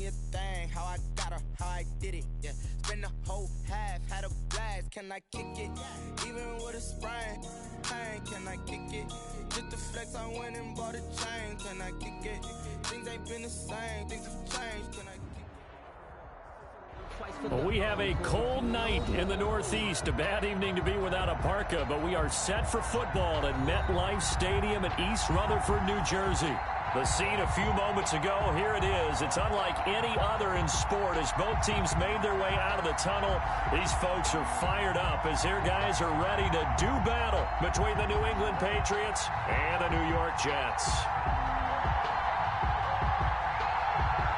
a thing, how I got her, how I did it, yeah. Spend the whole half, had a blast, can I kick it? Even with a sprain, pain, can I kick it? Just to flex, I went and bought a chain, can I kick it? Things ain't been the same, things have changed, can I kick it? Well, we have a cold night in the Northeast. A bad evening to be without a parka, but we are set for football at MetLife Stadium in East Rutherford, New Jersey. The scene a few moments ago, here it is. It's unlike any other in sport as both teams made their way out of the tunnel. These folks are fired up as their guys are ready to do battle between the New England Patriots and the New York Jets.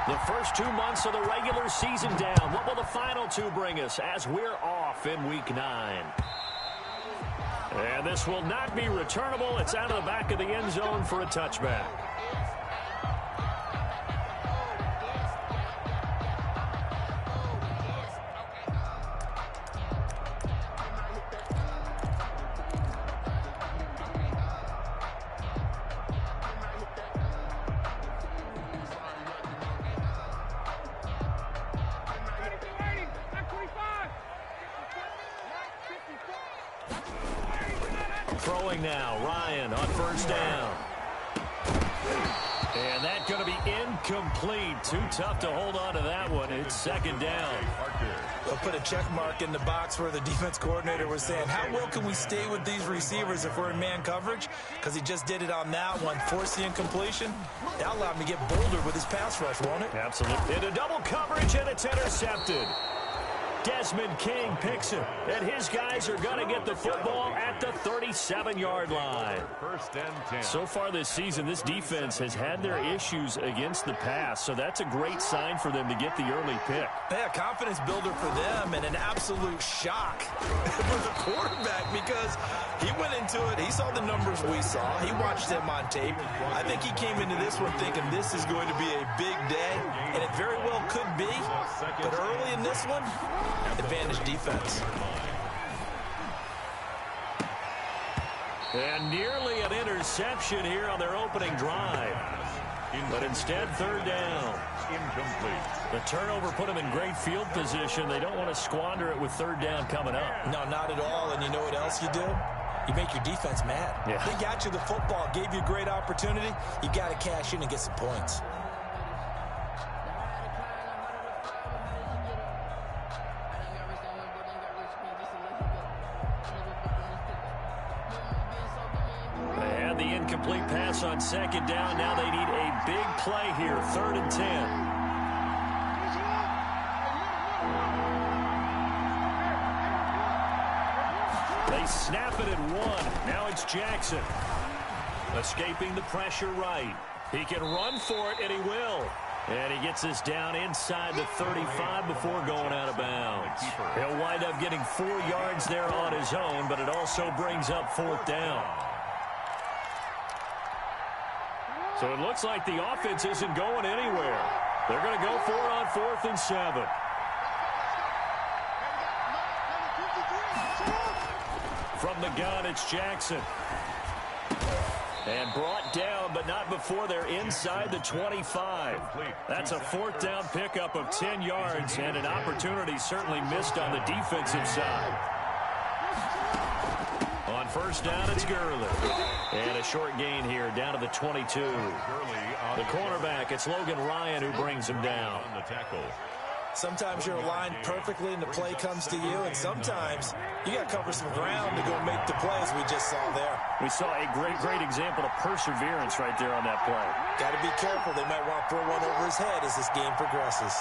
The first 2 months of the regular season down. What will the final two bring us as we're off in Week 9? And this will not be returnable. It's out of the back of the end zone for a touchback. Throwing now, Ryan on first down. And that's going to be incomplete. Too tough to hold on to that one. It's second down. They'll put a check mark in the box where the defense coordinator was saying, how well can we stay with these receivers if we're in man coverage? Because he just did it on that one, forced the incompletion. That allowed him to get bolder with his pass rush, won't it? Absolutely. Into double coverage, and it's intercepted. Desmond King picks it, and his guys are going to get the football at the 37-yard line. First and 10. So far this season, this defense has had their issues against the pass, so that's a great sign for them to get the early pick. Yeah, confidence builder for them and an absolute shock for the quarterback because he went into it. He saw the numbers we saw. He watched them on tape. I think he came into this one thinking this is going to be a big day, and it very well could be. But early in this one, advantage defense. And nearly an interception here on their opening drive. But instead, third down. Incomplete. The turnover put them in great field position. They don't want to squander it with third down coming up. No, not at all. And you know what else you do? You make your defense mad. Yeah. They got you the football, gave you a great opportunity. You got to cash in and get some points. Incomplete pass on second down. Now they need a big play here. 3rd and 10. They snap it at 1. Now it's Jackson. Escaping the pressure right. He can run for it, and he will. And he gets this down inside the 35 before going out of bounds. He'll wind up getting 4 yards there on his own, but it also brings up 4th down. So it looks like the offense isn't going anywhere. They're going to go for it on 4th and 7. From the gun, it's Jackson. And brought down, but not before they're inside the 25. That's a 4th down pickup of 10 yards, and an opportunity certainly missed on the defensive side. On first down, it's Gurley. And a short gain here, down to the 22. The cornerback, it's Logan Ryan who brings him down. Sometimes you're aligned perfectly and the play comes to you, and sometimes you got to cover some ground to go make the play, as we just saw there. We saw a great example of perseverance right there on that play. Got to be careful. They might want to throw one over his head as this game progresses.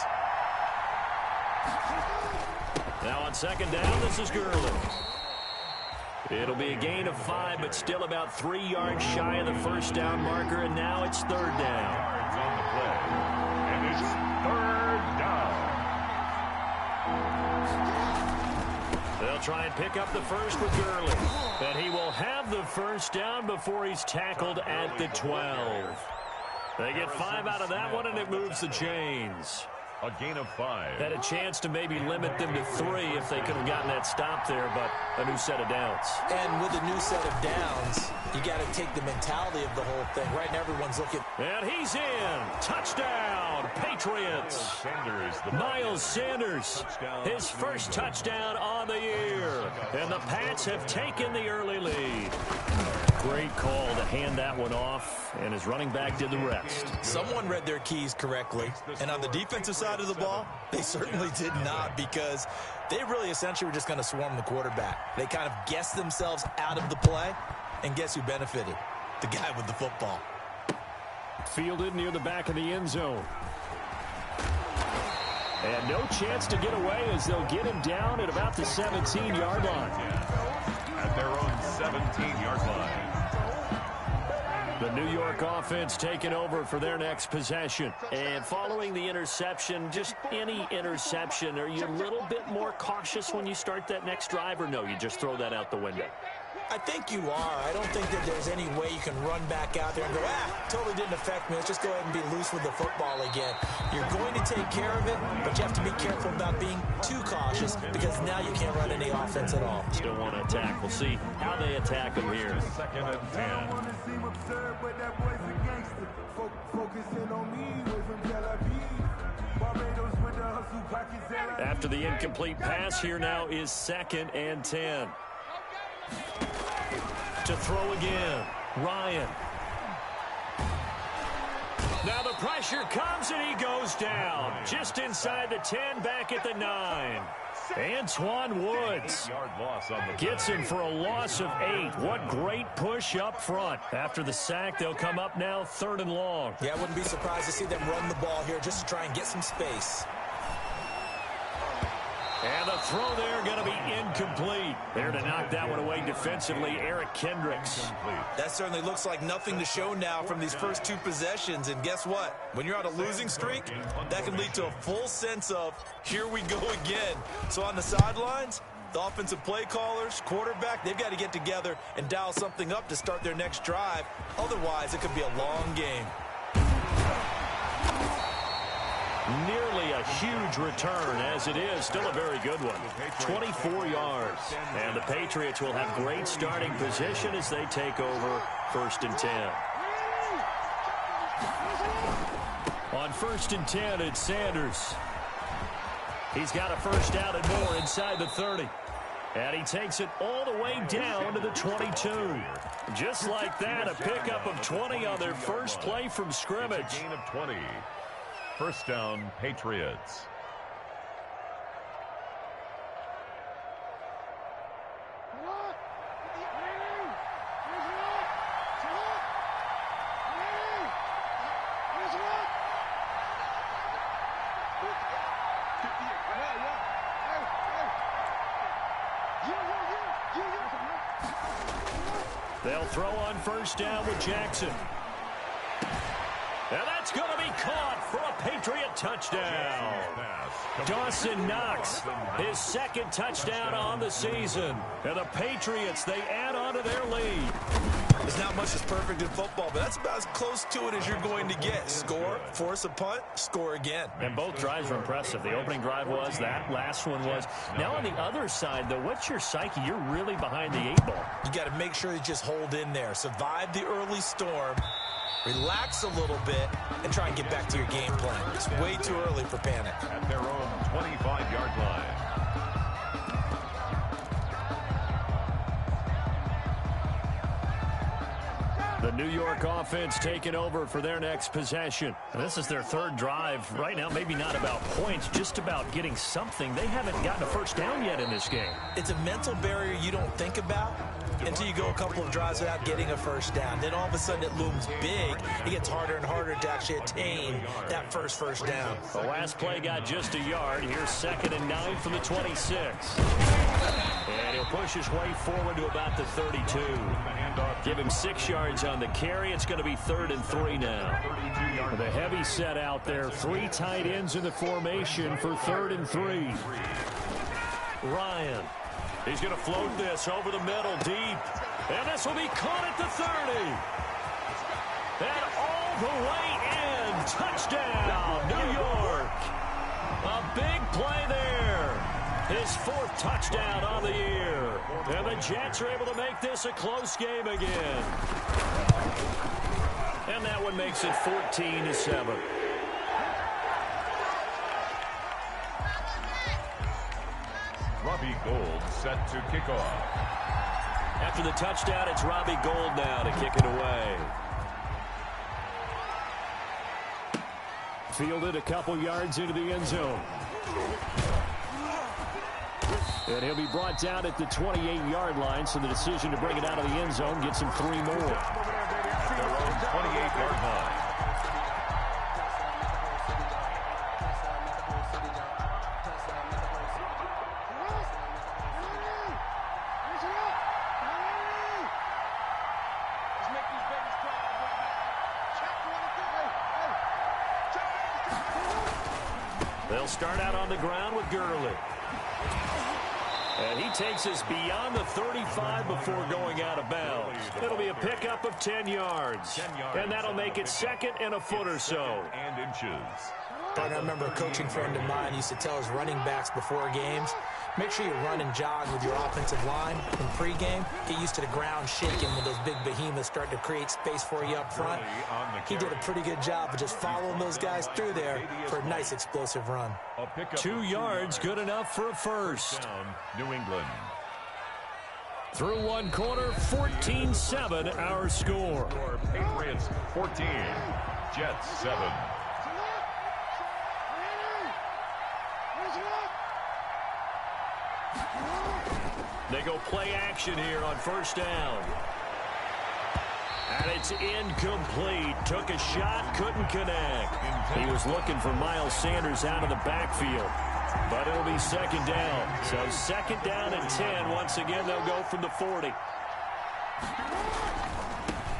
Now on second down, this is Gurley. It'll be a gain of 5, but still about 3 yards shy of the first down marker, and now it's 3rd down. Yards on the play, and it's 3rd down. They'll try and pick up the first with Gurley, and he will have the first down before he's tackled at the 12. They get 5 out of that one, and it moves the chains. A gain of 5. Had a chance to maybe limit them to 3 if they could have gotten that stop there, but a new set of downs. And with a new set of downs, you got to take the mentality of the whole thing. Right now, everyone's looking. And he's in. Touchdown, Patriots. Miles Sanders, his first touchdown on the year. And the Pats have taken the early lead. Great call to hand that one off, and his running back did the rest. Someone read their keys correctly, and on the defensive side of the ball, they certainly did not, because they really essentially were just going to swarm the quarterback. They kind of guessed themselves out of the play, and guess who benefited? The guy with the football. Fielded near the back of the end zone. And no chance to get away as they'll get him down at about the 17-yard line. At their own 17-yard line. The New York offense taking over for their next possession. And following the interception, just any interception, are you a little bit more cautious when you start that next drive, or no, you just throw that out the window? I think you are. I don't think that there's any way you can run back out there and go, totally didn't affect me. Let's just go ahead and be loose with the football again. You're going to take care of it, but you have to be careful about being too cautious, because now you can't run any offense at all. Still want to attack. We'll see how they attack him here. 2nd and 10. After the incomplete pass, here now is 2nd and 10. To throw again, Ryan. Now the pressure comes and he goes down. Just inside the 10, back at the 9. Antoine Woods gets him for a loss of 8. What great push up front. After the sack, they'll come up now 3rd and long. Yeah, I wouldn't be surprised to see them run the ball here just to try and get some space. And the throw there going to be incomplete. There to knock that one away defensively, Eric Kendricks. That certainly looks like nothing to show now from these first 2 possessions. And guess what? When you're on a losing streak, that can lead to a full sense of, here we go again. So on the sidelines, the offensive play callers, quarterback, they've got to get together and dial something up to start their next drive. Otherwise, it could be a long game. Nearly a huge return, as it is. Still a very good one. 24 yards. And the Patriots will have great starting position as they take over 1st and 10. On 1st and 10, it's Sanders. He's got a first down and more inside the 30. And he takes it all the way down to the 22. Just like that, a pickup of 20 on their first play from scrimmage. A gain of 20. First down, Patriots. They'll throw on first down with Jackson. And that's going to be caught for a Patriot touchdown. Dawson Knox, his 2nd touchdown on the season. And the Patriots, they add on to their lead. There's not much that's perfect in football, but that's about as close to it as you're going to get. Score, force a punt, score again. And both drives were impressive. The opening drive was, that last one was. Now on the other side, though, what's your psyche? You're really behind the 8 ball. You got to make sure you just hold in there. Survive the early storm. Relax a little bit and try and get back to your game plan. It's way too early for panic. At their own 25-yard line. The New York offense taking over for their next possession. And this is their 3rd drive. Right now, maybe not about points, just about getting something. They haven't gotten a first down yet in this game. It's a mental barrier you don't think about until you go a couple of drives without getting a first down. Then all of a sudden it looms big. It gets harder and harder to actually attain that first down. The last play got just a yard. Here's 2nd and 9 from the 26. And he'll push his way forward to about the 32. Give him 6 yards on the carry. It's going to be 3rd and 3 now. The heavy set out there. 3 tight ends in the formation for 3rd and 3. Ryan. He's going to float this over the middle deep. And this will be caught at the 30. And all the way in. Touchdown, New York. his 4th touchdown on the year. And the Jets are able to make this a close game again. And that one makes it 14-7. Robbie Gould set to kick off. After the touchdown, it's Robbie Gould now to kick it away. Fielded a couple yards into the end zone. And he'll be brought down at the 28-yard line, so the decision to bring it out of the end zone gets him 3 more. At their own 28-yard line. They'll start out on the ground with Gurley. And he takes us beyond the 35 before going out of bounds. It'll be a pickup of 10 yards. And that'll make it 2nd and a foot or so. And inches. I remember a coaching friend of mine used to tell his running backs before games, make sure you run and jog with your offensive line in pregame. Get used to the ground shaking when those big behemoths start to create space for you up front. He did a pretty good job of just following those guys through there for a nice explosive run. 2 yards, good enough for a first. New England. Through 1 quarter, 14-7 our score. Patriots 14, Jets 7. They go play action here on 1st down. And it's incomplete. Took a shot, couldn't connect. He was looking for Miles Sanders out of the backfield. But it'll be 2nd down. So 2nd down and 10. Once again, they'll go from the 40.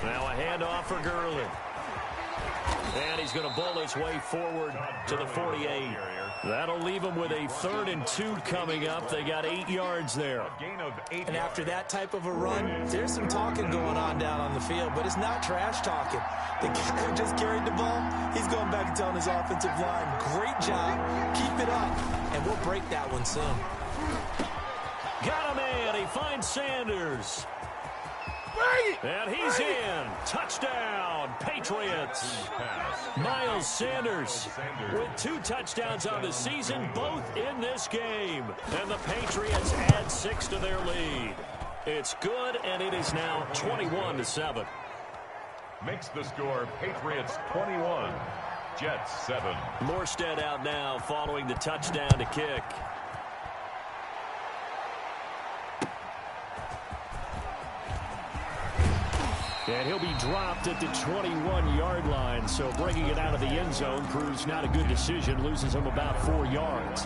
Now a handoff for Gurley. And he's going to bowl his way forward to the 48. That'll leave him with a 3rd and 2 coming up. They got 8 yards there. And after that type of a run, there's some talking going on down on the field, but it's not trash talking. The guy who just carried the ball, he's going back and telling his offensive line, great job, keep it up, and we'll break that one soon. Got him in. He finds Sanders. And he's in. Touchdown, Patriots. Miles Sanders with 2 touchdowns on the season, both in this game. And the Patriots add 6 to their lead. It's good, and it is now 21-7. Makes the score Patriots 21, Jets 7. Morstead out now following the touchdown to kick. And he'll be dropped at the 21-yard line, so bringing it out of the end zone proves not a good decision, loses him about 4 yards.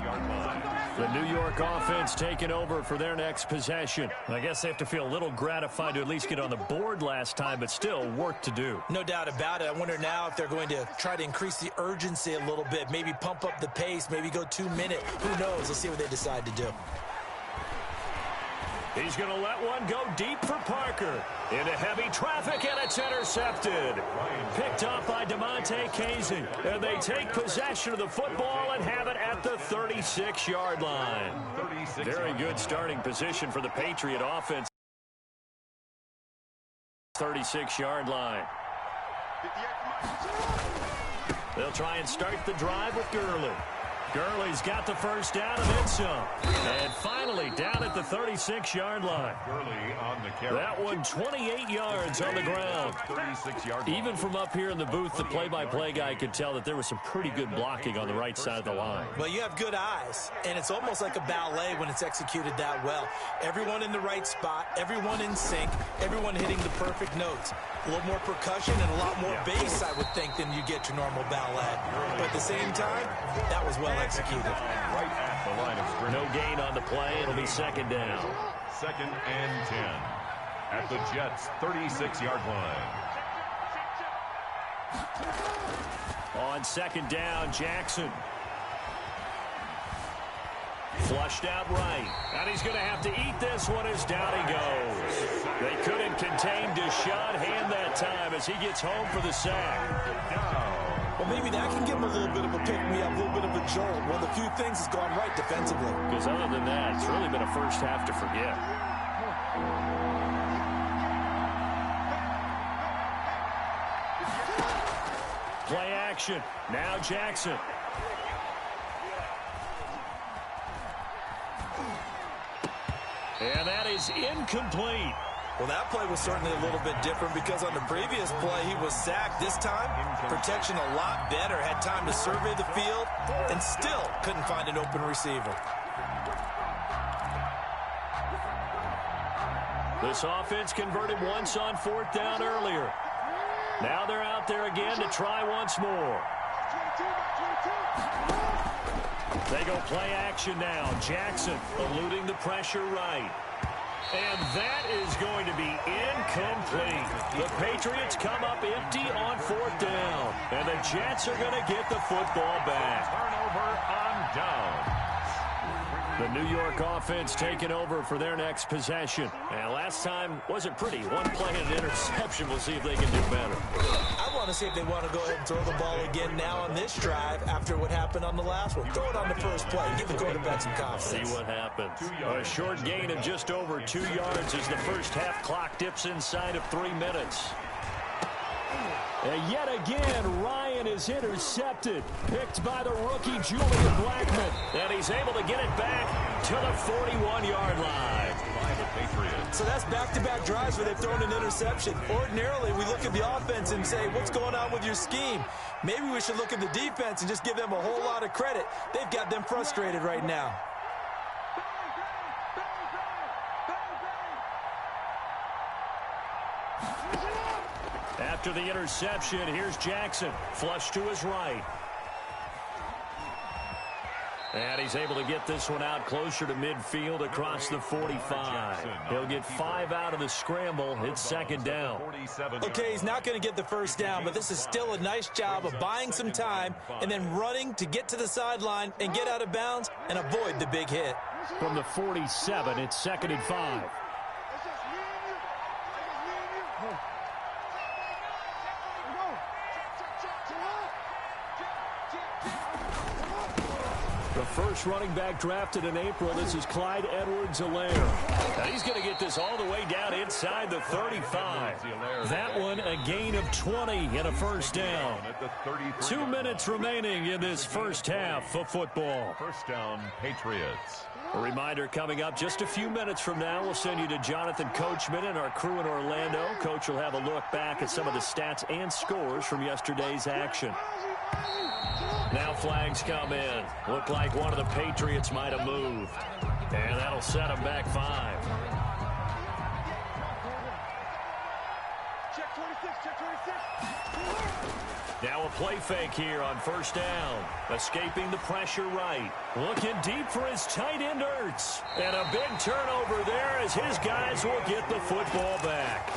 The New York offense taking over for their next possession. I guess they have to feel a little gratified to at least get on the board last time, but still work to do. No doubt about it. I wonder now if they're going to try to increase the urgency a little bit, maybe pump up the pace, maybe go 2-minute. Who knows? Let's see what they decide to do. He's going to let one go deep for Parker. Into heavy traffic, and it's intercepted. Picked up by DeMonte Casey. And they take possession of the football and have it at the 36-yard line. Very good starting position for the Patriot offense. 36-yard line. They'll try and start the drive with Gurley. Gurley's got the 1st down and then some. And finally down at the 36-yard line. Gurley on the carry. That one 28 yards on the ground. 36-yard. Even from up here in the booth, the play-by-play guy could tell that there was some pretty good blocking on the right side of the line. Well, you have good eyes, and it's almost like a ballet when it's executed that well. Everyone in the right spot, everyone in sync, everyone hitting the perfect notes. A little more percussion and a lot more bass, I would think, than you get your normal ballet. But at the same time, that was well executed. Right at the line of scrimmage. No gain on the play. It'll be 2nd down. 2nd and 10 at the Jets' 36-yard line. On 2nd down, Jackson. Flushed out right. And he's going to have to eat this one as down he goes. They couldn't contain Deshaun Hand that time as he gets home for the sack. Down. Well, maybe that can give him a little bit of a pick-me-up, a little bit of a jolt. One of the few things that's gone right defensively. Because other than that, it's really been a first half to forget. Play action. Now Jackson. And that is incomplete. Well, that play was certainly a little bit different because on the previous play, he was sacked. This time, protection a lot better. Had time to survey the field and still couldn't find an open receiver. This offense converted once on fourth down earlier. Now they're out there again to try once more. They go play action now. Jackson eluding the pressure right. And that is going to be incomplete. The Patriots come up empty on fourth down. And the Jets are going to get the football back. Turnover on down. The New York offense taking over for their next possession. And last time wasn't pretty. One play and an interception. We'll see if they can do better. I want to see if they want to go ahead and throw the ball again now on this drive after what happened on the last one. Throw it on the first play. Give the quarterback some confidence. See what happens. A short gain of just over 2 yards as the first half clock dips inside of 3 minutes. And yet again, Ryan is intercepted. Picked by the rookie, Julian Blackman. And he's able to get it back to the 41-yard line. So that's back-to-back drives where they've thrown an interception. Ordinarily, we look at the offense and say, what's going on with your scheme? Maybe we should look at the defense and just give them a whole lot of credit. They've got them frustrated right now. After the interception, here's Jackson. Flush to his right. And he's able to get this one out closer to midfield across the 45. He'll get 5 out of the scramble. It's second down. Okay, he's not going to get the first down, but this is still a nice job of buying some time and then running to get to the sideline and get out of bounds and avoid the big hit. From the 47, it's second and 5. The first running back drafted in April, this is Clyde Edwards-Helaire. And he's going to get this all the way down inside the 35. That one a gain of 20 and a first down. 2 minutes remaining in this first half of football. First down, Patriots. A reminder coming up just a few minutes from now, we'll send you to Jonathan Coachman and our crew in Orlando. Coach will have a look back at some of the stats and scores from yesterday's action. Now flags come in. Look like one of the Patriots might have moved. And that'll set them back 5. Check 26, check 26. Now a play fake here on first down. Escaping the pressure right. Looking deep for his tight end Ertz. And a big turnover there as his guys will get the football back.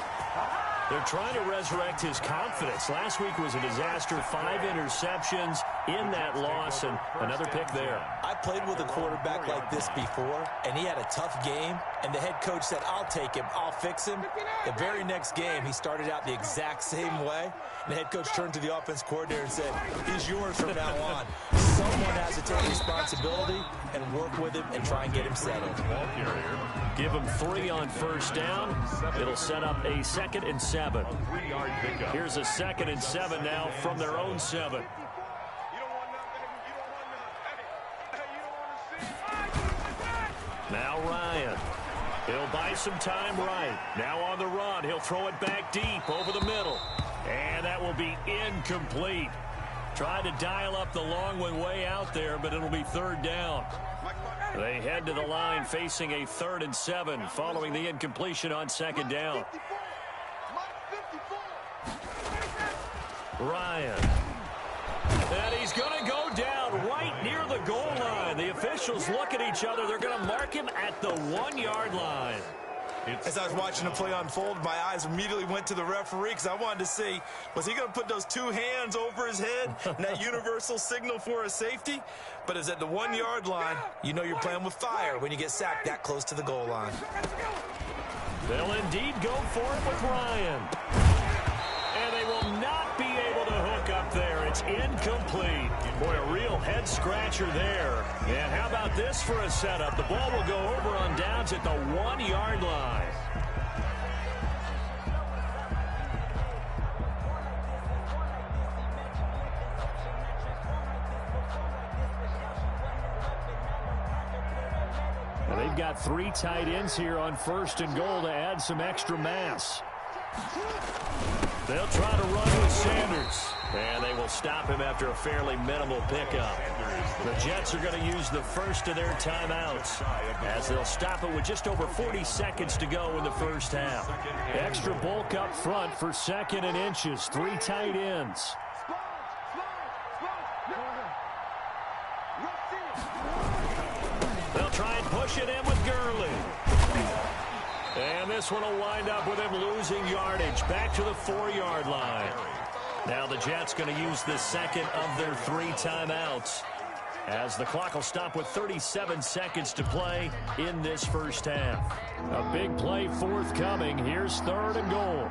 They're trying to resurrect his confidence. Last week was a disaster. 5 interceptions in that loss, and another pick there. I played with a quarterback like this before, and he had a tough game, and the head coach said, I'll take him, I'll fix him. The very next game, he started out the exact same way, and the head coach turned to the offense coordinator and said, he's yours from now on. Someone has to take responsibility and work with him and try and get him settled. Give him 3 on first down. It'll set up a 2nd and 7. Here's a 2nd and 7 now from their own 7. Now Ryan. He'll buy some time right. Now on the run. He'll throw it back deep over the middle. And that will be incomplete. Tried to dial up the long one way out there, but it'll be 3rd down. They head to the line facing a 3rd and 7 following the incompletion on 2nd down. Ryan. And he's going to go down right near the goal line. The officials look at each other. They're going to mark him at the 1-yard line. As I was watching the play unfold, my eyes immediately went to the referee because I wanted to see, was he going to put those 2 hands over his head and that universal signal for a safety? But it's at the 1-yard line. You know you're playing with fire when you get sacked that close to the goal line. They'll indeed go for it with Ryan. And they will not be able to hook up there. It's It's incomplete. Boy, a real head-scratcher there. And how about this for a setup? The ball will go over on downs at the 1-yard line. Now they've got 3 tight ends here on 1st and goal to add some extra mass. They'll try to run with Sanders. And they will stop him after a fairly minimal pickup. The Jets are going to use the first of their timeouts as they'll stop it with just over 40 seconds to go in the first half. Extra bulk up front for 2nd and inches. 3 tight ends. They'll try and push it in with Gurley. And this one will wind up with him losing yardage back to the 4-yard line. Now the Jets going to use the second of their 3 timeouts as the clock will stop with 37 seconds to play in this first half. A big play forthcoming. Here's 3rd and goal.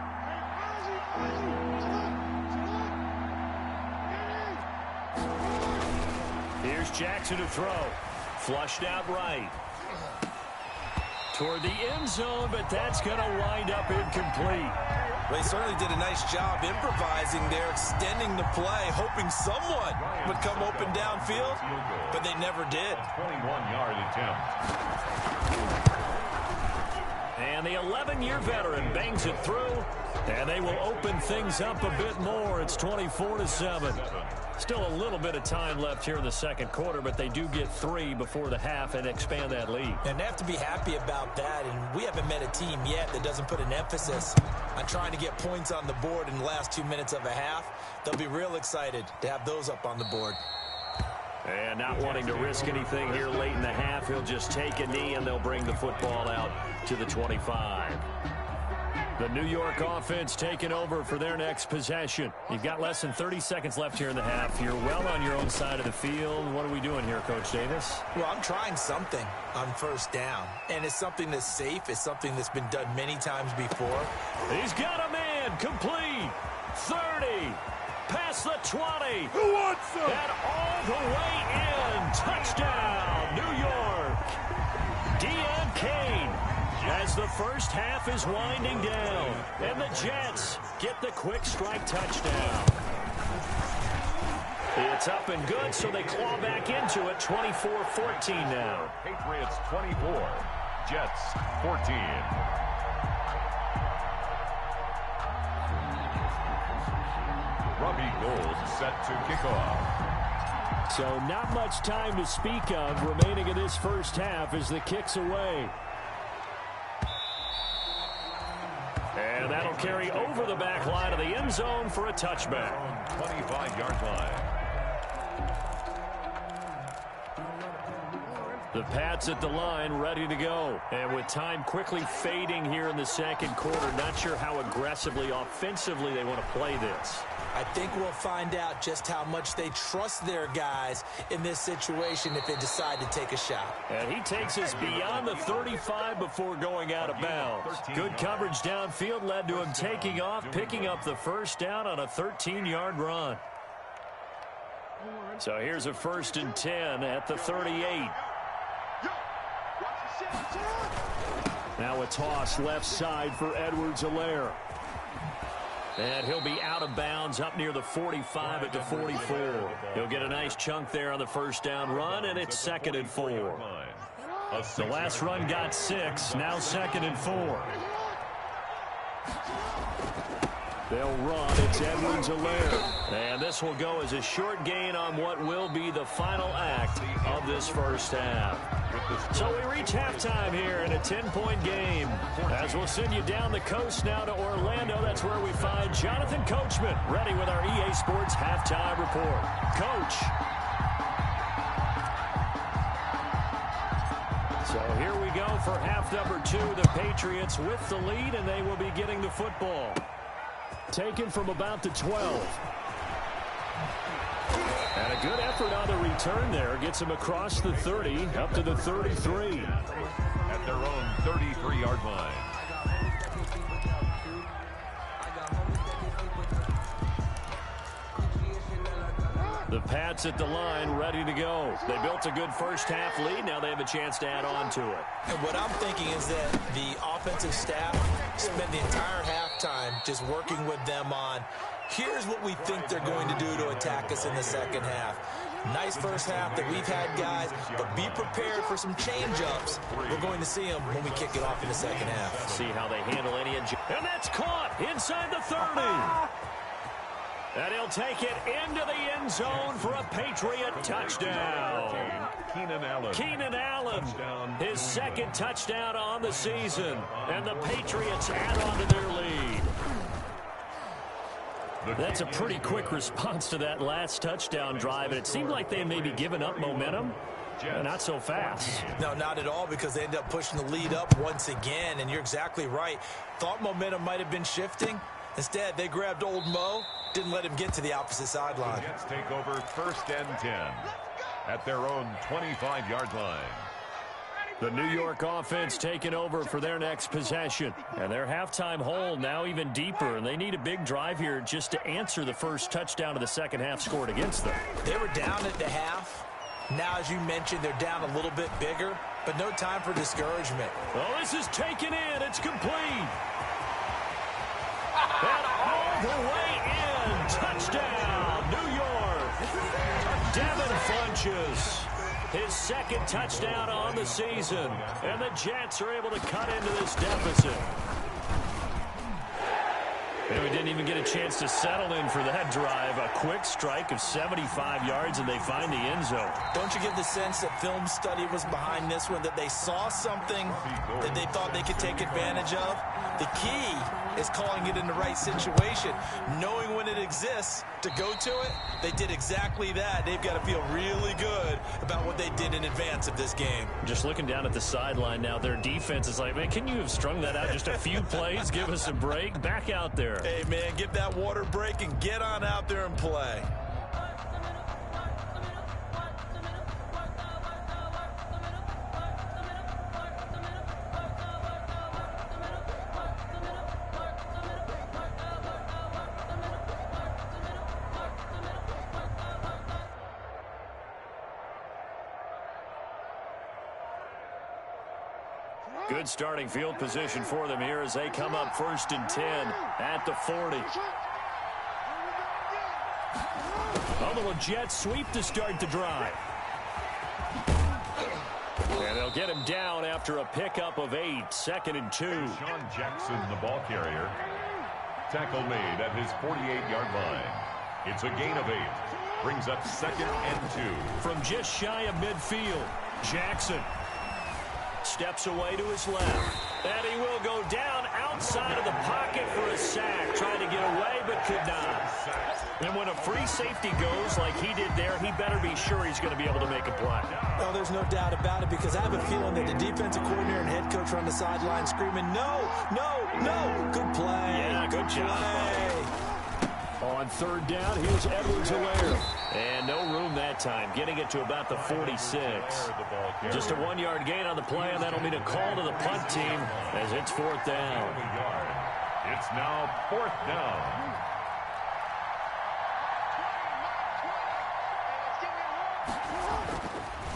Here's Jackson to throw. Flushed out right. Toward the end zone, but that's going to wind up incomplete. They certainly did a nice job improvising there, extending the play, hoping someone would come open downfield, but they never did. 21-yard attempt. And the 11-year veteran bangs it through, and they will open things up a bit more. It's 24-7. Still a little bit of time left here in the second quarter, but they do get 3 before the half and expand that lead. And they have to be happy about that, and we haven't met a team yet that doesn't put an emphasis on trying to get points on the board in the last 2 minutes of a half. They'll be real excited to have those up on the board. And not wanting to risk anything here late in the half, he'll just take a knee, and they'll bring the football out to the 25. The New York offense taking over for their next possession. You've got less than 30 seconds left here in the half. You're well on your own side of the field. What are we doing here, Coach Davis? Well, I'm trying something on 1st down, and it's something that's safe. It's something that's been done many times before. He's got a man. Complete. 30. Past the 20. Who wants him? And all the way in. Touchdown, New York. Deon Cain. As the first half is winding down, and the Jets get the quick strike touchdown. It's up and good, so they claw back into it. 24-14 now. Patriots 24, Jets 14. Robbie Gould set to kick off. So not much time to speak of remaining in this first half as the kick's away. And that'll carry over the back line of the end zone for a touchback. 25-yard line. The Pats at the line, ready to go. And with time quickly fading here in the second quarter, not sure how aggressively, offensively they want to play this. I think we'll find out just how much they trust their guys in this situation if they decide to take a shot. And he takes us beyond the 35 before going out of bounds. Good coverage downfield led to him taking off, picking up the first down on a 13-yard run. So here's a 1st and 10 at the 38. Now a toss left side for Edwards-Helaire. And he'll be out of bounds up near the 45 at the 44. He'll get a nice chunk there on the first down run, and it's 2nd and 4. The last run got 6, now 2nd and 4. They'll run. It's Edwards-Helaire. And this will go as a short gain on what will be the final act of this first half. So we reach halftime here in a 10-point game. As we'll send you down the coast now to Orlando, that's where we find Jonathan Coachman, ready with our EA Sports halftime report. Coach. So here we go for half number 2. The Patriots with the lead, and they will be getting the football. Taken from about the 12. And a good effort on the return there. Gets him across the 30, up to the 33. At their own 33-yard line. The Pats at the line, ready to go. They built a good first-half lead. Now they have a chance to add on to it. And what I'm thinking is that the offensive staff spent the entire halftime just working with them on, here's what we think they're going to do to attack us in the second half. Nice first half that we've had, guys, but be prepared for some change-ups. We're going to see them when we kick it off in the second half. See how they handle any and that's caught inside the 30. And he'll take it into the end zone for a Patriot touchdown. Keenan Allen, his second touchdown on the season. And the Patriots add on to their lead. That's a pretty quick response to that last touchdown drive. And it seemed like they may be giving up momentum. Not so fast. No, not at all, because they end up pushing the lead up once again. And you're exactly right. Thought momentum might have been shifting. Instead, they grabbed old Mo, didn't let him get to the opposite sideline. The Jets take over 1st and 10 at their own 25-yard line. The New York offense taking over for their next possession. And their halftime hole now even deeper, and they need a big drive here just to answer the first touchdown of the second half scored against them. They were down at the half. Now, as you mentioned, they're down a little bit bigger, but no time for discouragement. Oh, this is taken in. It's complete. And all the way in. Touchdown, New York. Devin Funchess, his second touchdown on the season. And the Jets are able to cut into this deficit. And we didn't even get a chance to settle in for that drive. A quick strike of 75 yards, and they find the end zone. Don't you get the sense that film study was behind this one, that they saw something that they thought they could take advantage of? The key is calling it in the right situation, knowing when it exists to go to it. They did exactly that. They've got to feel really good about what they did in advance of this game. Just looking down at the sideline now, their defense is like, man, can you have strung that out just a few plays? Give us a break. Back out there. Hey, man, get that water break and get on out there and play. Good starting field position for them here as they come up 1st and 10 at the 40. A little jet sweep to start the drive. And they'll get him down after a pickup of 8, 2nd and 2. Sean Jackson, the ball carrier. Tackle made at his 48-yard line. It's a gain of 8. Brings up 2nd and 2. From just shy of midfield, Jackson steps away to his left. And he will go down outside of the pocket for a sack. Trying to get away, but could not. And when a free safety goes like he did there, he better be sure he's going to be able to make a play. Oh, there's no doubt about it, because I have a feeling that the defensive coordinator and head coach are on the sideline screaming, no, no, no. Good play. Yeah, good job. On 3rd down, here's Edwards-Helaire. And no room that time, getting it to about the 46. Just a 1-yard gain on the play, and that'll mean a call to the punt team as it's 4th down. It's now 4th down.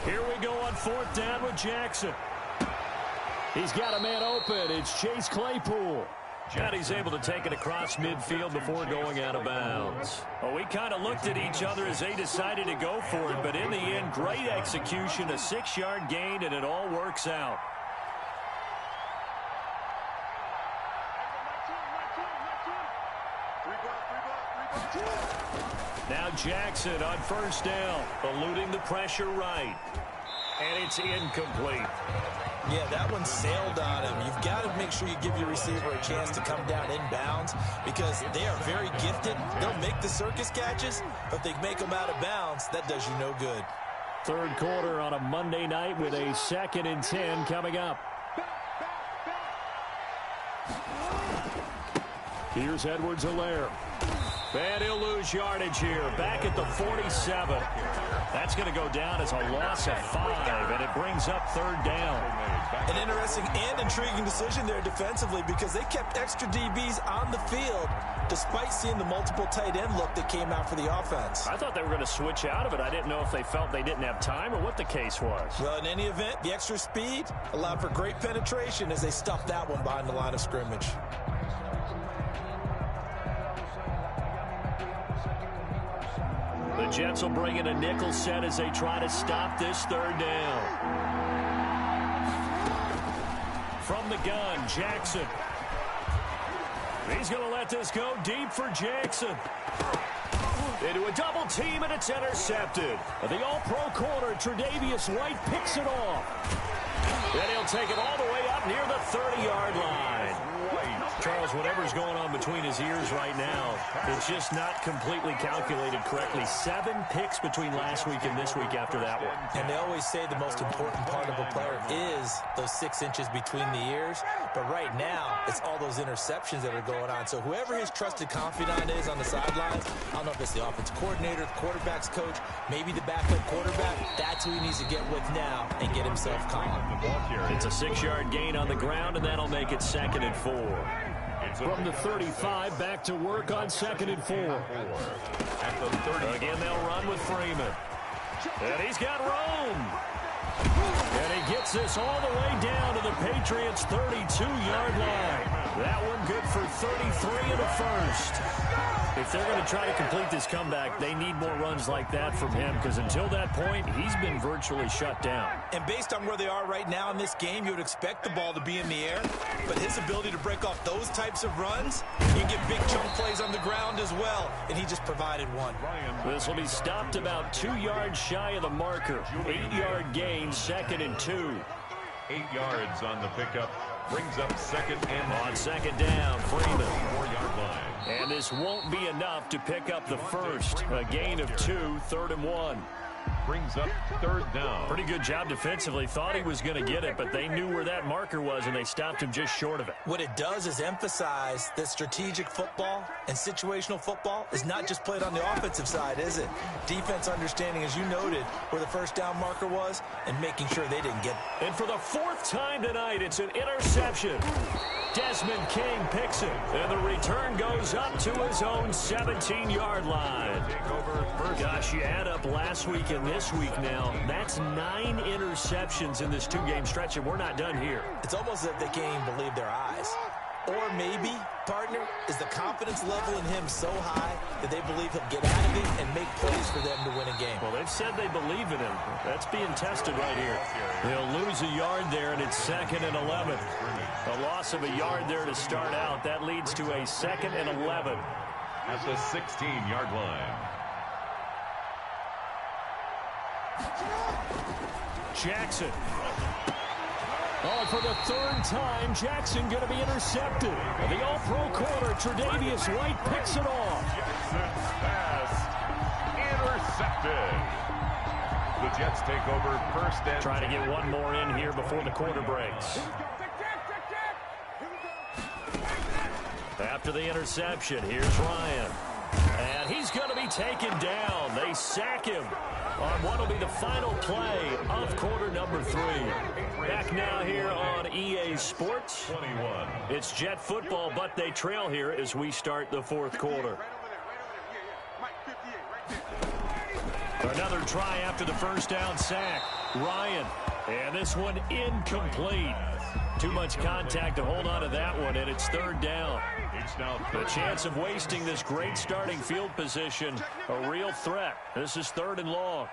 Here we go on 4th down with Jackson. He's got a man open. It's Chase Claypool. And he's able to take it across midfield before going out of bounds. Well, we kind of looked at each other as they decided to go for it, but in the end, great execution, a 6-yard gain, and it all works out. Now Jackson on 1st down, eluding the pressure right. And it's incomplete. Yeah, that one sailed on him. You've got to make sure you give your receiver a chance to come down inbounds, because they are very gifted. They'll make the circus catches, but if they make them out of bounds, that does you no good. 3rd quarter on a Monday night with a 2nd and 10 coming up. Here's Edwards-Helaire. And he'll lose yardage here, back at the 47. That's going to go down as a loss of 5, and it brings up 3rd down. An interesting and intriguing decision there defensively because they kept extra DBs on the field despite seeing the multiple tight end look that came out for the offense. I thought they were going to switch out of it. I didn't know if they felt they didn't have time or what the case was. Well, in any event, the extra speed allowed for great penetration as they stuffed that one behind the line of scrimmage. The Jets will bring in a nickel set as they try to stop this 3rd down. From the gun, Jackson. He's going to let this go deep for Jackson. Into a double team, and it's intercepted. The all-pro corner, Tre'Davious White, picks it off. Then he'll take it all the way up near the 30-yard line. Charles, whatever's going on between his ears right now, it's just not completely calculated correctly. 7 picks between last week and this week after that one. And they always say the most important part of a player is those 6 inches between the ears. But right now, it's all those interceptions that are going on. So whoever his trusted confidant is on the sidelines, I don't know if it's the offensive coordinator, the quarterback's coach, maybe the backup quarterback, that's who he needs to get with now and get himself calm. It's a 6-yard gain on the ground, and that'll make it 2nd and 4. From the 35, back to work on 2nd and 4. Again, they'll run with Freeman. And he's got Rome. And he gets this all the way down to the Patriots' 32-yard line. That one good for 33 and a first. If they're going to try to complete this comeback, they need more runs like that from him because until that point, he's been virtually shut down. And based on where they are right now in this game, you would expect the ball to be in the air. But his ability to break off those types of runs, you get big chunk plays on the ground as well. And he just provided one. This will be stopped about 2 yards shy of the marker. 8-yard gain, 2nd and 2. 8 yards on the pickup. Brings up 2nd and on 2nd down, Freeman. 4-yard line. And this won't be enough to pick up the first. A gain of 2, 3rd and 1. Brings up 3rd down. Pretty good job defensively. Thought he was going to get it, but they knew where that marker was, and they stopped him just short of it. What it does is emphasize that strategic football and situational football is not just played on the offensive side, is it? Defense understanding, as you noted, where the first down marker was and making sure they didn't get it. And for the 4th time tonight, it's an interception. Desmond King picks it, and the return goes up to his own 17-yard line. Gosh, you add up last week and this week now, that's 9 interceptions in this 2-game stretch, and we're not done here. It's almost as if they can't even believe their eyes. Or maybe, partner, is the confidence level in him so high that they believe he'll get out of it and make plays for them to win a game. Well, they've said they believe in him. That's being tested right here. They'll lose a yard there, and it's 2nd and 11. A loss of a yard there to start out. That leads to a 2nd and 11. At the 16-yard line. Jackson. Oh, for the 3rd time, Jackson going to be intercepted. The all-pro corner, Tre'Davious White, picks it off. Jackson's pass intercepted. The Jets take over 1st and... Trying to get one more in here before the quarter breaks. After the interception, here's Ryan. And he's going to be taken down. They sack him on what will be the final play of quarter number 3. Back now here on EA Sports. 21. It's Jet football, but they trail here as we start the 4th quarter. Another try after the first down sack. Ryan. And this one incomplete. Too much contact to hold on to that one, and it's 3rd down. The chance of wasting this great starting field position, a real threat. This is 3rd and long.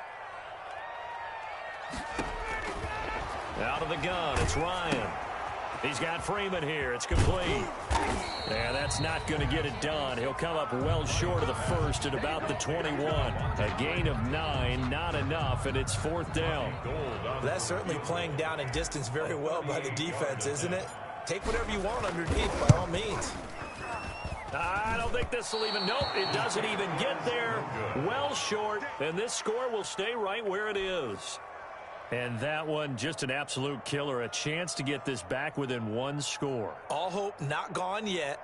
Out of the gun, it's Ryan. He's got Freeman here. It's complete. And that's not going to get it done. He'll come up well short of the first at about the 21. A gain of 9, not enough, and it's 4th down. That's certainly playing down in distance very well by the defense, isn't it? Take whatever you want underneath, by all means. I don't think this will even, nope, it doesn't even get there. Well short, and this score will stay right where it is. And that one, just an absolute killer. A chance to get this back within 1 score. All hope not gone yet.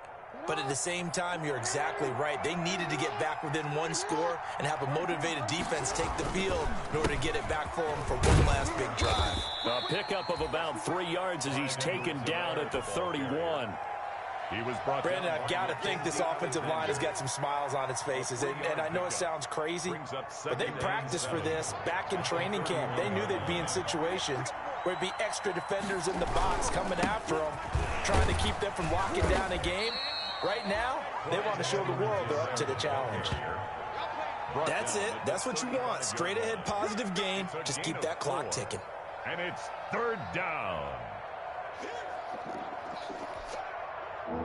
But at the same time, you're exactly right. They needed to get back within one score and have a motivated defense take the field in order to get it back for them for one last big drive. A pickup of about 3 yards as he's taken down at the 31. Brandon, I've got to think this offensive line has got some smiles on its faces. And I know it sounds crazy, but they practiced for this back in training camp. They knew they'd be in situations where it'd be extra defenders in the box coming after them, trying to keep them from locking down a game. Right now, they want to show the world they're up to the challenge. That's it. That's what you want. Straight ahead positive gain. Just keep that clock ticking. And it's third down.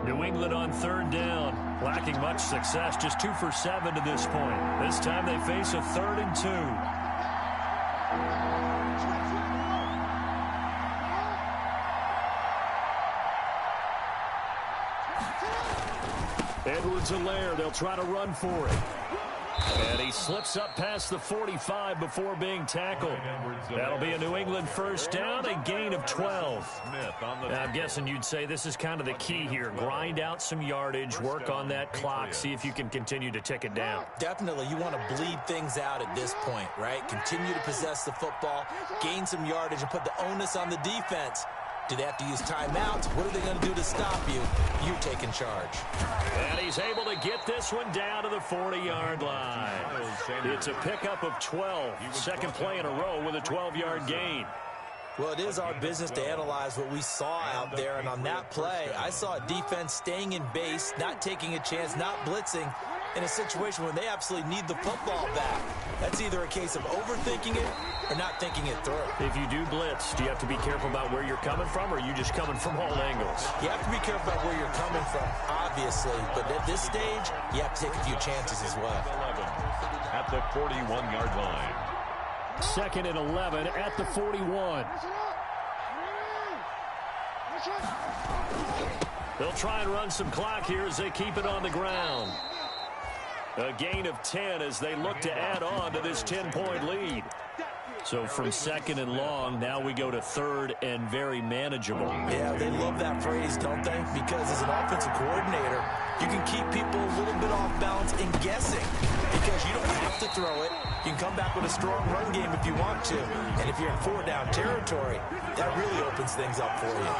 New England on third down, lacking much success, just 2 for 7 to this point. This time they face a 3rd and 2. Edwards-Helaire, they'll try to run for it. And he slips up past the 45 before being tackled. That'll be a New England first down, a gain of 12. Now, I'm guessing you'd say this is kind of the key here. Grind out some yardage, work on that clock, see if you can continue to tick it down. Definitely, you want to bleed things out at this point, right? Continue to possess the football, gain some yardage, and put the onus on the defense. Do they have to use timeouts? What are they going to do to stop you? You taking charge. And he's able to get this one down to the 40-yard line. It's a pickup of 12. Second play in a row with a 12-yard gain. Well, it is our business to analyze what we saw out there, and on that play, I saw a defense staying in base, not taking a chance, not blitzing, in a situation where they absolutely need the football back. That's either a case of overthinking it or not thinking it through. If you do blitz, do you have to be careful about where you're coming from, or are you just coming from all angles? You have to be careful about where you're coming from, obviously, but at this stage, you have to take a few chances as well. At the 41-yard line. 2nd and 11 at the 41. They'll try and run some clock here as they keep it on the ground. A gain of 10 as they look to add on to this 10-point lead. So from 2nd and long, now we go to 3rd and very manageable. Yeah, they love that phrase, don't they? Because as an offensive coordinator, you can keep people a little bit off balance and guessing because you don't have to throw it. You can come back with a strong run game if you want to. And if you're in 4-down territory, that really opens things up for you.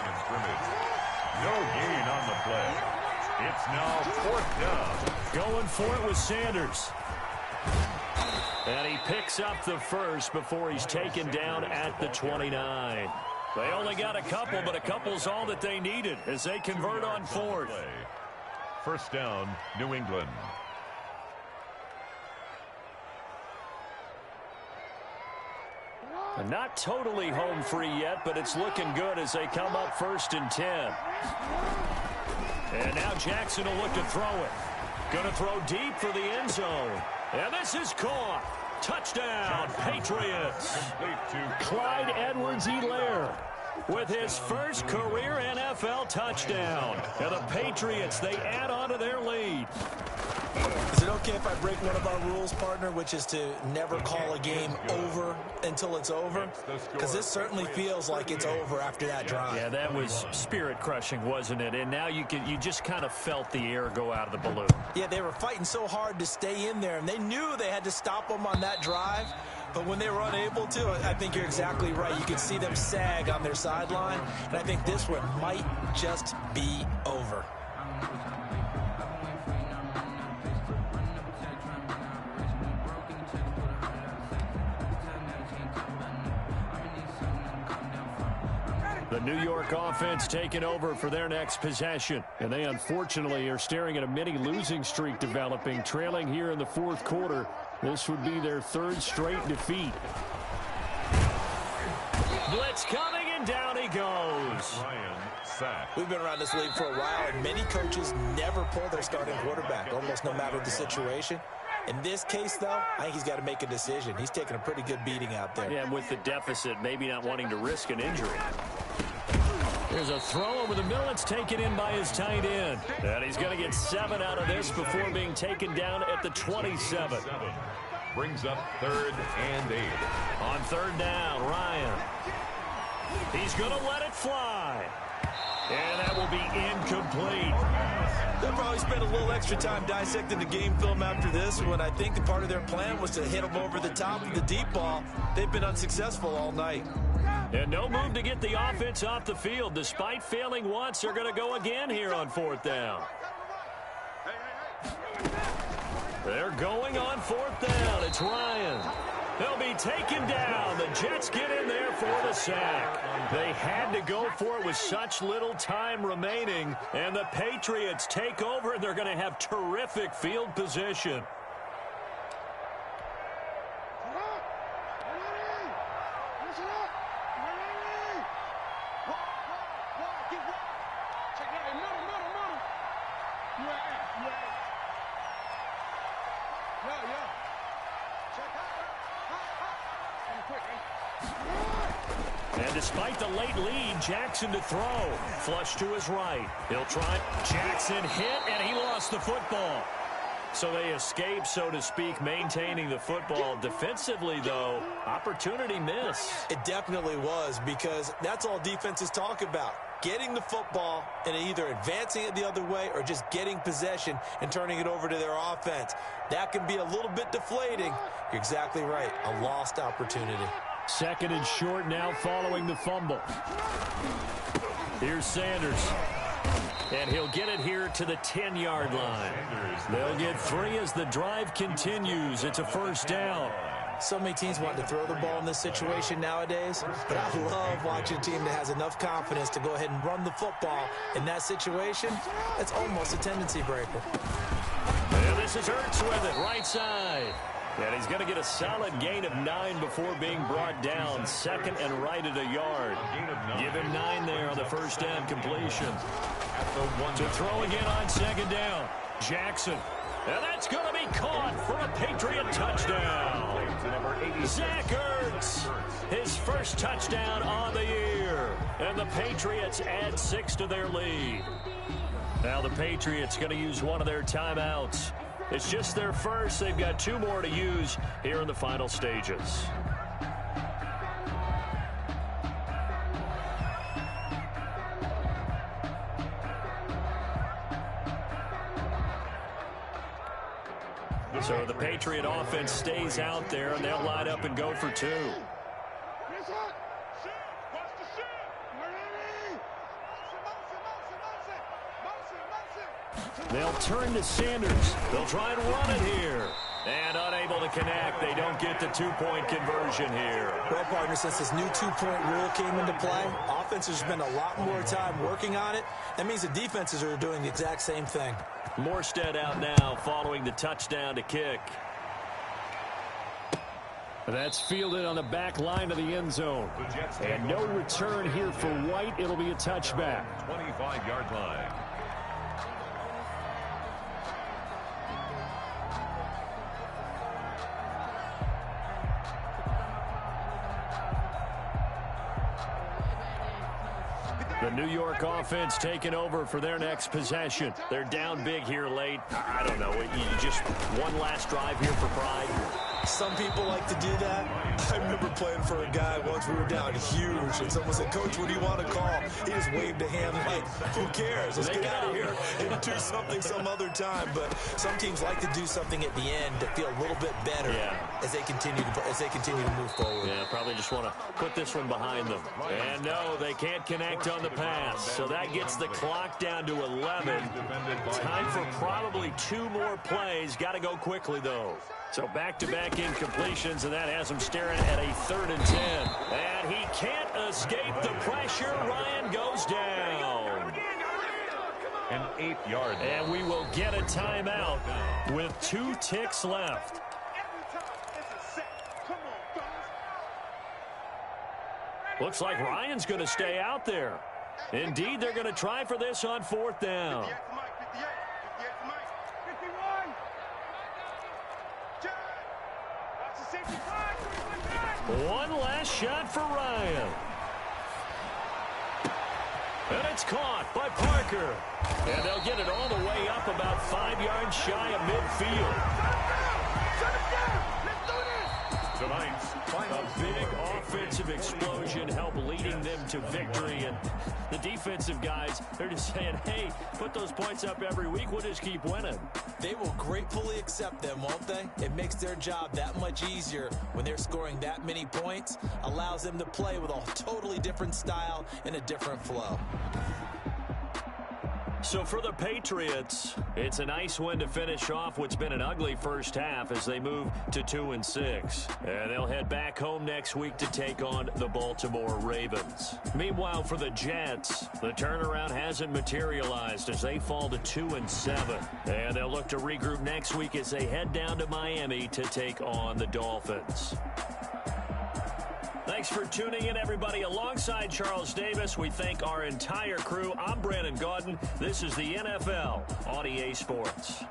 No gain on the play. It's now 4th down. Going for it with Sanders. And he picks up the first before he's taken down at the 29. They only got a couple, but a couple's all that they needed as they convert on 4th. First down, New England. Not totally home free yet, but it's looking good as they come up 1st and 10. And now Jackson will look to throw it. Going to throw deep for the end zone. And this is caught. Touchdown, Patriots. Clyde Edwards-Helaire with his first career NFL touchdown. And the Patriots, they add on to their lead. Is it okay if I break one of our rules, partner, which is to never call a game over until it's over? Because this certainly feels like it's over after that drive. Yeah, that was spirit-crushing, wasn't it? And now you just kind of felt the air go out of the balloon. Yeah, they were fighting so hard to stay in there, and they knew they had to stop them on that drive. But when they were unable to, I think you're exactly right. You could see them sag on their sideline, and I think this one might just be over. The New York offense taking over for their next possession. And they unfortunately are staring at a mini losing streak developing, trailing here in the 4th quarter. This would be their 3rd straight defeat. Blitz coming, and down he goes. We've been around this league for a while, and many coaches never pull their starting quarterback, almost no matter the situation. In this case, though, I think he's got to make a decision. He's taking a pretty good beating out there. Yeah, with the deficit, maybe not wanting to risk an injury. There's a throw over the middle. It's taken in by his tight end. And he's going to get 7 out of this before being taken down at the 27. Brings up 3rd and 8. On 3rd down, Ryan. He's going to let it fly. And that will be incomplete. They'll probably spend a little extra time dissecting the game film after this when I think part of their plan was to hit them over the top of the deep ball. They've been unsuccessful all night. And no move to get the offense off the field. Despite failing once, they're going to go again here on 4th down. They're going on 4th down. It's Ryan. They'll be taken down. The Jets get in there for the sack. They had to go for it with such little time remaining. And the Patriots take over, and they're going to have terrific field position. And despite the late lead, Jackson to throw. Flush to his right. He'll try. Jackson hit, and he lost the football. So they escape, so to speak, maintaining the football. Defensively, though, opportunity miss. It definitely was, because that's all defenses talk about. Getting the football and either advancing it the other way or just getting possession and turning it over to their offense. That can be a little bit deflating. You're exactly right. A lost opportunity. 2nd and short now following the fumble. Here's Sanders. And he'll get it here to the 10-yard line. They'll get 3 as the drive continues. It's a 1st down. So many teams want to throw the ball in this situation nowadays, but I love watching a team that has enough confidence to go ahead and run the football in that situation. It's almost a tendency breaker. And this is Ertz with it, right side. And he's going to get a solid gain of 9 before being brought down. 2nd and right at a yard. Give him 9 there on the 1st down completion. To throw again on 2nd down. Jackson. And that's going to be caught for a Patriot touchdown. Zach Ertz, his first touchdown on the year. And the Patriots add 6 to their lead. Now the Patriots going to use one of their timeouts. It's just their first. They've got 2 more to use here in the final stages. So the Patriot offense stays out there, and they'll line up and go for 2. They'll turn to Sanders. They'll try and run it here. And unable to connect. They don't get the 2-point conversion here. Well, partner, since this new 2-point rule came into play, offenses spend a lot more time working on it. That means the defenses are doing the exact same thing. Morstead out now following the touchdown to kick. That's fielded on the back line of the end zone. And no return here for White. It'll be a touchback. 25-yard line. The New York offense taking over for their next possession. They're down big here late. I don't know. You just one last drive here for pride. Some people like to do that. I remember playing for a guy once. We were down huge, and someone said, "Coach, what do you want to call?" He just waved a hand like, "Who cares? Let's get out of here and do something some other time." But some teams like to do something at the end to feel a little bit better as they continue to move forward. Yeah, probably just want to put this one behind them. And no, they can't connect on the pass. So that gets the clock down to 11. Time for probably 2 more plays. Got to go quickly, though. So back-to-back incompletions, and that has him staring at a 3rd and 10. And he can't escape the pressure. Ryan goes down. An 8-yard. And we will get a timeout with 2 ticks left. Looks like Ryan's going to stay out there. Indeed, they're going to try for this on 4th down. One last shot for Ryan. And it's caught by Parker. And they'll get it all the way up about 5 yards shy of midfield. Tonight's A big offensive explosion helped leading them to victory. And the defensive guys, they're just saying, hey, put those points up every week. We'll just keep winning. They will gratefully accept them, won't they? It makes their job that much easier when they're scoring that many points. Allows them to play with a totally different style and a different flow. So for the Patriots, it's a nice win to finish off what's been an ugly first half as they move to 2-6. And they'll head back home next week to take on the Baltimore Ravens. Meanwhile, for the Jets, the turnaround hasn't materialized as they fall to 2-7. And they'll look to regroup next week as they head down to Miami to take on the Dolphins. Thanks for tuning in, everybody. Alongside Charles Davis, we thank our entire crew. I'm Brandon Gaudin. This is the NFL on EA Sports.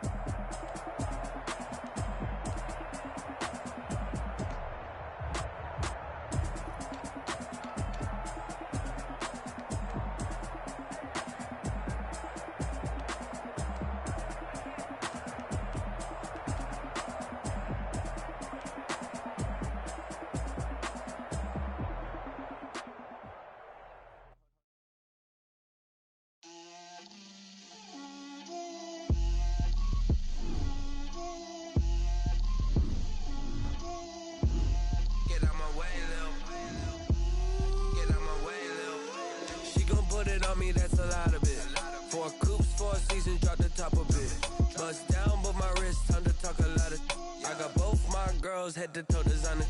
That's a lot of it. 4 coops, 4 seasons, drop the top a bit. Bust down, but my wrist, time to talk a lot of. I got both my girls head to toe designer.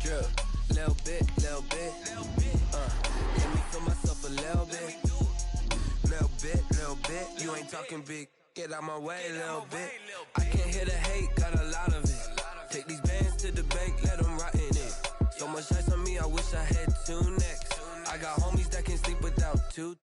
Drip, little bit. Let me feel myself a little bit. Little bit. You ain't talking big. Get out my way, little bit. I can't hear the hate, got a lot of it. Take these bands to the bank, let them rot in it. So much ice on me, I wish I had 2 necks. I got homies that can sleep without 2.